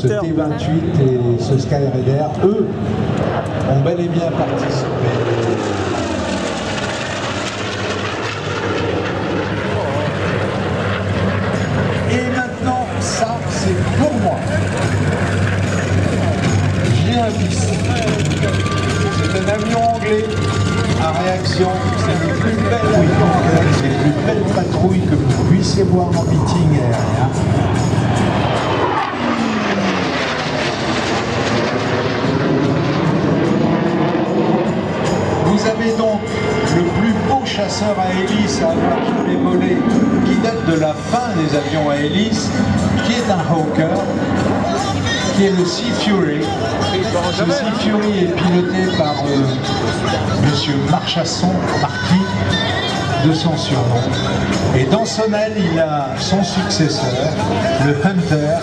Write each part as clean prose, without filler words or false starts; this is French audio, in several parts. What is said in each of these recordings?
ce T-28 et ce Skyraider, eux, ont bel et bien participé. Et maintenant, ça, c'est pour moi. J'ai un bis. C'est un avion anglais à réaction. C'est le plus bel avion anglais, c'est les plus belles patrouilles que vous puissiez voir en meeting aérien. Vous avez donc le plus beau chasseur à hélice à avoir jamais volé, qui date de la fin des avions à hélice, qui est un Hawker, qui est le Sea Fury. Ce Sea Fury est piloté par monsieur Marchasson, Marquis, de son surnom. Et dans son aile, il a son successeur, le Hunter,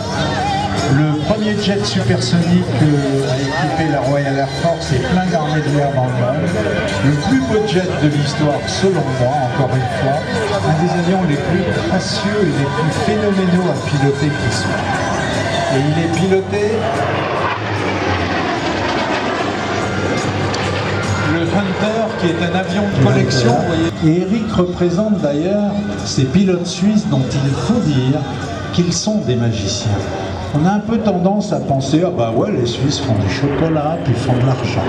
le premier jet supersonique a équipé la Royal Air Force et plein d'armées de l'air dans le monde. Le plus beau jet de l'histoire, selon moi, encore une fois, un des avions les plus gracieux et les plus phénoménaux à piloter qui soit. Et il est piloté le Hunter, qui est un avion de collection. Et Eric représente d'ailleurs ces pilotes suisses dont il faut dire qu'ils sont des magiciens. On a un peu tendance à penser, ah bah ouais, les Suisses font du chocolat, puis font de l'argent.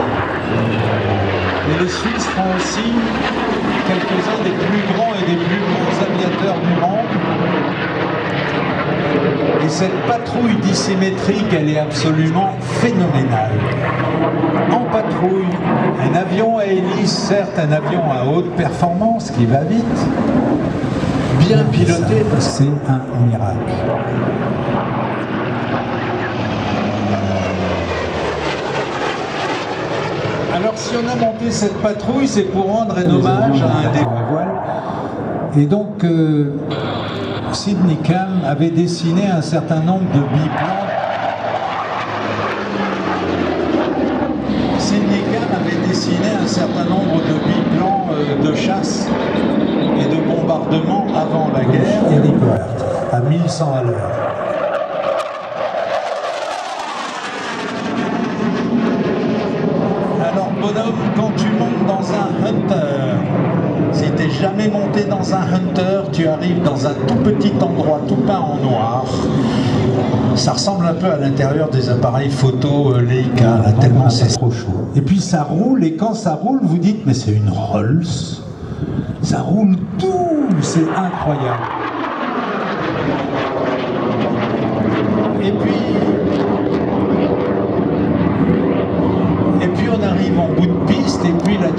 Mais les Suisses font aussi quelques-uns des plus grands et des plus grands aviateurs du monde. Et cette patrouille dissymétrique, elle est absolument phénoménale. En patrouille, un avion à hélice, certes un avion à haute performance qui va vite, bien piloté, c'est un miracle. Alors si on a monté cette patrouille, c'est pour rendre un hommage à un des voiles. Et donc, Sidney Cam avait dessiné un certain nombre de biplans. Sidney Cam avait dessiné un certain nombre de biplans de chasse et de bombardement avant la guerre. Eric Wright, à 1100 à l'heure. Alors bonhomme, quand tu montes dans un Hunter, si tu n'es jamais monté dans un Hunter, tu arrives dans un tout petit endroit tout peint en noir. Ça ressemble un peu à l'intérieur des appareils photo Leica, là, tellement c'est trop chaud. Et puis ça roule, et quand ça roule, vous dites, mais c'est une Rolls. Ça roule tout, c'est incroyable. Et puis on arrive en bout de piste, et puis la